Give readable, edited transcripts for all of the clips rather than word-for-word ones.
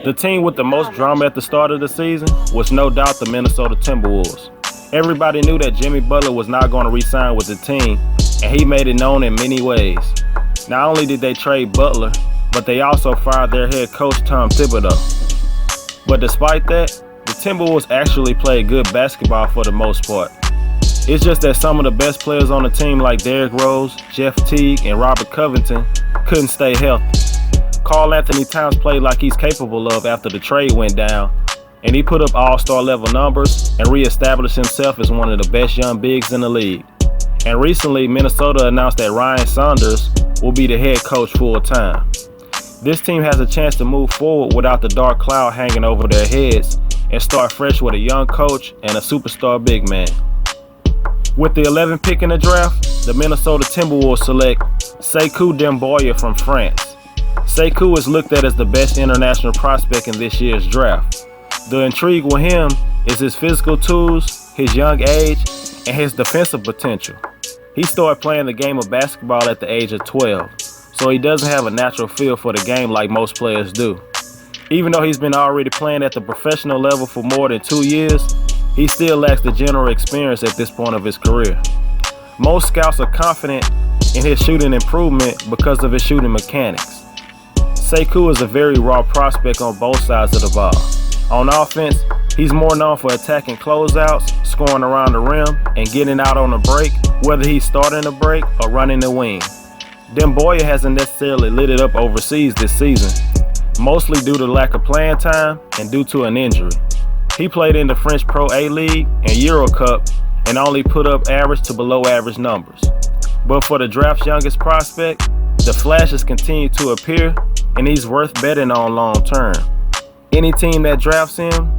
The team with the most drama at the start of the season was no doubt the Minnesota Timberwolves. Everybody knew that Jimmy Butler was not going to re-sign with the team, and he made it known in many ways. Not only did they trade Butler, but they also fired their head coach Tom Thibodeau. But despite that, the Timberwolves actually played good basketball for the most part. It's just that some of the best players on the team like Derrick Rose, Jeff Teague, and Robert Covington couldn't stay healthy. Karl Anthony Towns played like he's capable of after the trade went down, and he put up all-star level numbers and reestablished himself as one of the best young bigs in the league. And recently, Minnesota announced that Ryan Saunders will be the head coach full-time. This team has a chance to move forward without the dark cloud hanging over their heads and start fresh with a young coach and a superstar big man. With the 11th pick in the draft, the Minnesota Timberwolves select Sekou Doumbouya from France. Sekou is looked at as the best international prospect in this year's draft. The intrigue with him is his physical tools, his young age, and his defensive potential. He started playing the game of basketball at the age of 12, so he doesn't have a natural feel for the game like most players do. Even though he's been already playing at the professional level for more than 2 years, he still lacks the general experience at this point of his career. Most scouts are confident in his shooting improvement because of his shooting mechanics. Sekou is a very raw prospect on both sides of the ball. On offense, he's more known for attacking closeouts, scoring around the rim, and getting out on a break, whether he's starting a break or running the wing. Doumbouya hasn't necessarily lit it up overseas this season, mostly due to lack of playing time and due to an injury. He played in the French Pro A-League and Euro Cup and only put up average to below average numbers. But for the draft's youngest prospect, the flashes continue to appear, and he's worth betting on long term. Any team that drafts him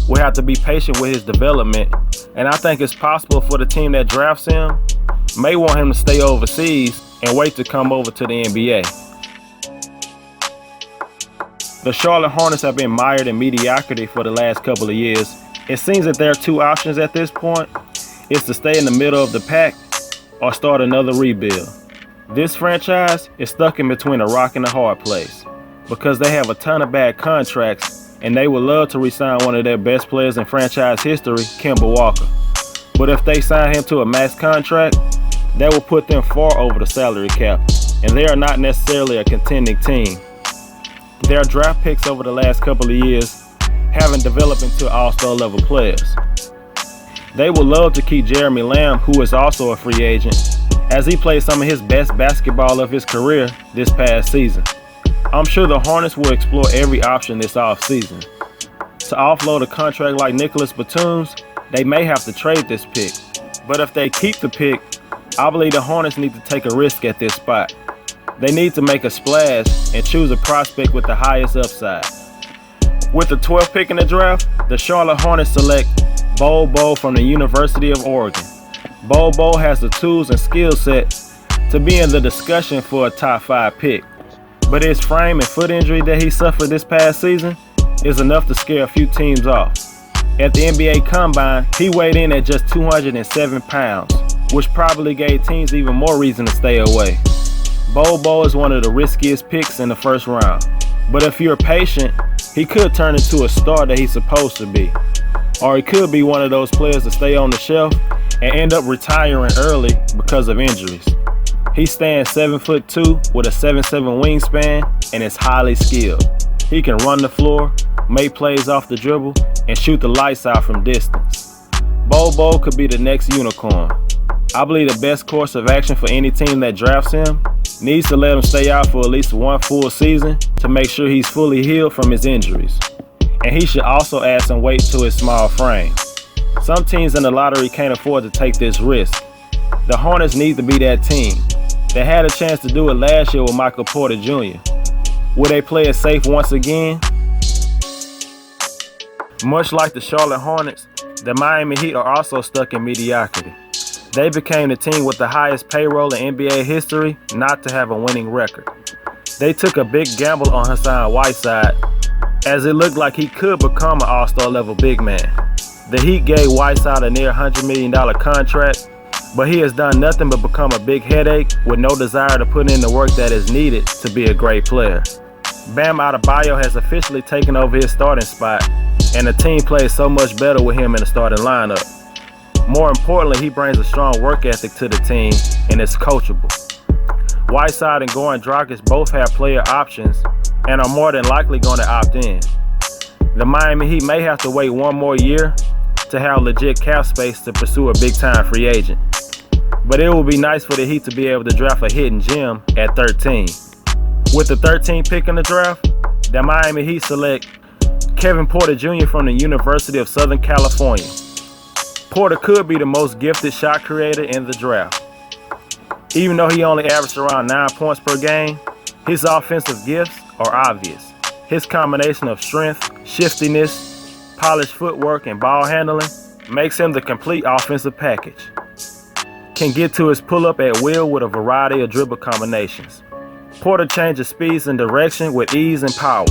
will have to be patient with his development, and I think it's possible for the team that drafts him may want him to stay overseas and wait to come over to the NBA. The Charlotte Hornets have been mired in mediocrity for the last couple of years. It seems that there are two options at this point. It's to stay in the middle of the pack or start another rebuild. This franchise is stuck in between a rock and a hard place because they have a ton of bad contracts and they would love to re-sign one of their best players in franchise history, Kemba Walker. But if they sign him to a max contract, that will put them far over the salary cap, and they are not necessarily a contending team. Their draft picks over the last couple of years haven't developed into all-star level players. They would love to keep Jeremy Lamb, who is also a free agent, as he played some of his best basketball of his career this past season. I'm sure the Hornets will explore every option this offseason. To offload a contract like Nicholas Batum's, they may have to trade this pick. But if they keep the pick, I believe the Hornets need to take a risk at this spot. They need to make a splash and choose a prospect with the highest upside. With the 12th pick in the draft, the Charlotte Hornets select Bol Bol from the University of Oregon. Bol Bol has the tools and skill set to be in the discussion for a top 5 pick. But his frame and foot injury that he suffered this past season is enough to scare a few teams off. At the NBA Combine, he weighed in at just 207 pounds, which probably gave teams even more reason to stay away. Bol Bol is one of the riskiest picks in the first round. But if you're patient, he could turn into a star that he's supposed to be. Or he could be one of those players that stay on the shelf and end up retiring early because of injuries. He stands 7'2" with a 7'7" wingspan and is highly skilled. He can run the floor, make plays off the dribble, and shoot the lights out from distance. Bol Bol could be the next unicorn. I believe the best course of action for any team that drafts him needs to let him stay out for at least one full season to make sure he's fully healed from his injuries. And he should also add some weight to his small frame. Some teams in the lottery can't afford to take this risk. The Hornets need to be that team. They had a chance to do it last year with Michael Porter Jr. Will they play it safe once again? Much like the Charlotte Hornets, the Miami Heat are also stuck in mediocrity. They became the team with the highest payroll in NBA history not to have a winning record. They took a big gamble on Hassan Whiteside, as it looked like he could become an all-star level big man. The Heat gave Whiteside a near $100 million contract, but he has done nothing but become a big headache with no desire to put in the work that is needed to be a great player. Bam Adebayo has officially taken over his starting spot, and the team plays so much better with him in the starting lineup. More importantly, he brings a strong work ethic to the team and is coachable. Whiteside and Goran Dragic both have player options and are more than likely going to opt in. The Miami Heat may have to wait one more year to have legit cap space to pursue a big-time free agent. But it would be nice for the Heat to be able to draft a hidden gem at 13. With the 13th pick in the draft, the Miami Heat select Kevin Porter Jr. from the University of Southern California. Porter could be the most gifted shot creator in the draft. Even though he only averaged around 9 points per game, his offensive gifts are obvious. His combination of strength, shiftiness, polished footwork, and ball handling makes him the complete offensive package. Can get to his pull-up at will with a variety of dribble combinations. Porter changes speeds and direction with ease and power.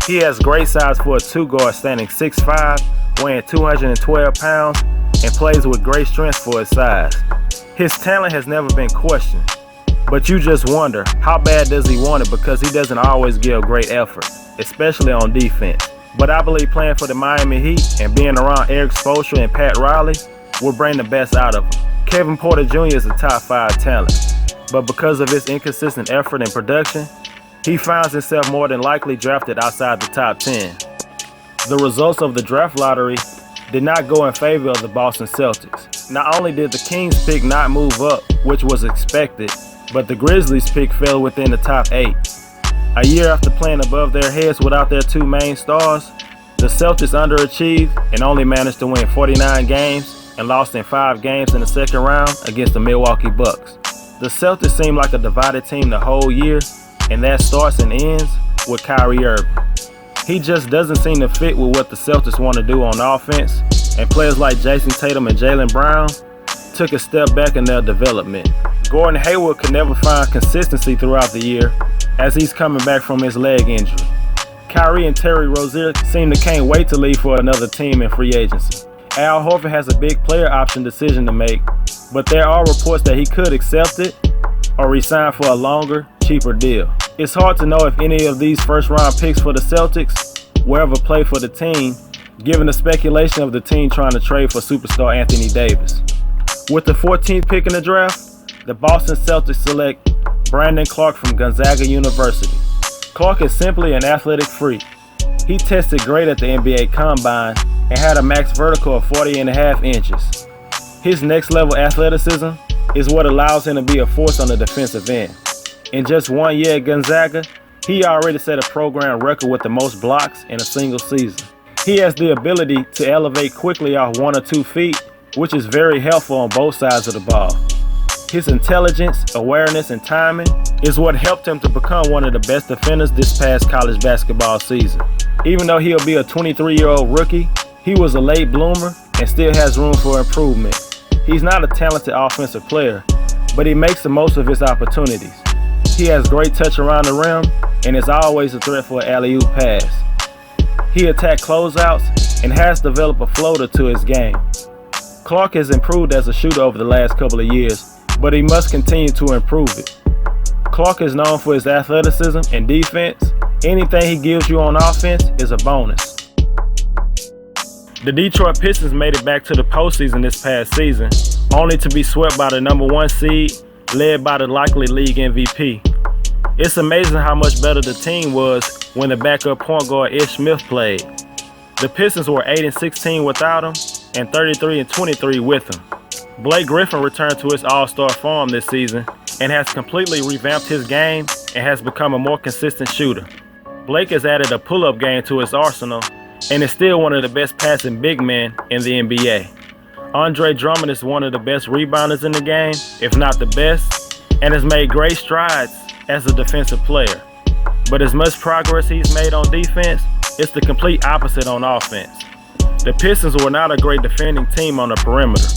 He has great size for a two-guard standing 6'5", weighing 212 pounds, and plays with great strength for his size. His talent has never been questioned, but you just wonder, how bad does he want it, because he doesn't always give great effort, especially on defense. But I believe playing for the Miami Heat and being around Eric Spoelstra and Pat Riley will bring the best out of him. Kevin Porter Jr. is a top 5 talent, but because of his inconsistent effort and production, he finds himself more than likely drafted outside the top 10. The results of the draft lottery did not go in favor of the Boston Celtics. Not only did the Kings pick not move up, which was expected, but the Grizzlies pick fell within the top 8. A year after playing above their heads without their 2 main stars, the Celtics underachieved and only managed to win 49 games and lost in 5 games in the second round against the Milwaukee Bucks. The Celtics seem like a divided team the whole year, and that starts and ends with Kyrie Irving. He just doesn't seem to fit with what the Celtics want to do on offense, and players like Jason Tatum and Jaylen Brown took a step back in their development. Gordon Hayward could never find consistency throughout the year as he's coming back from his leg injury. Kyrie and Terry Rozier seem to can't wait to leave for another team in free agency. Al Horford has a big player option decision to make, but there are reports that he could accept it or resign for a longer, cheaper deal. It's hard to know if any of these first-round picks for the Celtics will ever play for the team, given the speculation of the team trying to trade for superstar Anthony Davis. With the 14th pick in the draft, the Boston Celtics select Brandon Clark from Gonzaga University. Clark is simply an athletic freak. He tested great at the NBA Combine and had a max vertical of 40.5 inches. His next-level athleticism is what allows him to be a force on the defensive end. In just 1 year at Gonzaga, he already set a program record with the most blocks in a single season. He has the ability to elevate quickly off 1 or 2 feet, which is very helpful on both sides of the ball. His intelligence, awareness, and timing is what helped him to become one of the best defenders this past college basketball season. Even though he'll be a 23-year-old rookie, he was a late bloomer and still has room for improvement. He's not a talented offensive player, but he makes the most of his opportunities. He has great touch around the rim and is always a threat for an alley-oop pass. He attacks closeouts and has developed a floater to his game. Clark has improved as a shooter over the last couple of years, but he must continue to improve it. Clark is known for his athleticism and defense. Anything he gives you on offense is a bonus. The Detroit Pistons made it back to the postseason this past season, only to be swept by the number 1 seed, led by the likely league MVP. It's amazing how much better the team was when the backup point guard Ish Smith played. The Pistons were 8-16 without him and 33-23 with him. Blake Griffin returned to his all-star form this season and has completely revamped his game and has become a more consistent shooter. Blake has added a pull-up game to his arsenal and is still one of the best passing big men in the NBA. Andre Drummond is one of the best rebounders in the game, if not the best, and has made great strides as a defensive player. But as much progress he's made on defense, it's the complete opposite on offense. The Pistons were not a great defending team on the perimeter.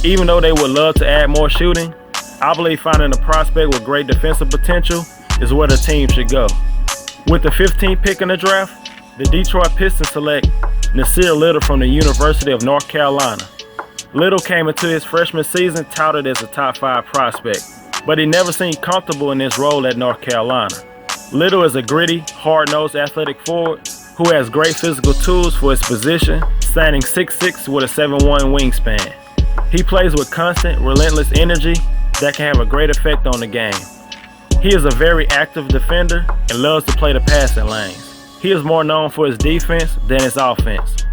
Even though they would love to add more shooting, I believe finding a prospect with great defensive potential is where the team should go. With the 15th pick in the draft, the Detroit Pistons select Nassir Little from the University of North Carolina. Little came into his freshman season touted as a top 5 prospect, but he never seemed comfortable in his role at North Carolina. Little is a gritty, hard-nosed athletic forward who has great physical tools for his position, standing 6'6" with a 7'1" wingspan. He plays with constant, relentless energy that can have a great effect on the game. He is a very active defender and loves to play the passing lanes. He is more known for his defense than his offense.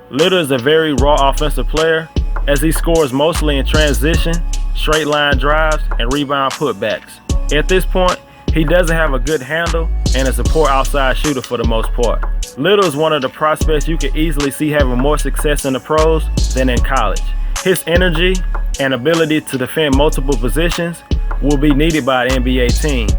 Little is a very raw offensive player as he scores mostly in transition, straight line drives, and rebound putbacks. At this point, he doesn't have a good handle and is a poor outside shooter for the most part. Little is one of the prospects you can easily see having more success in the pros than in college. His energy and ability to defend multiple positions will be needed by an NBA team,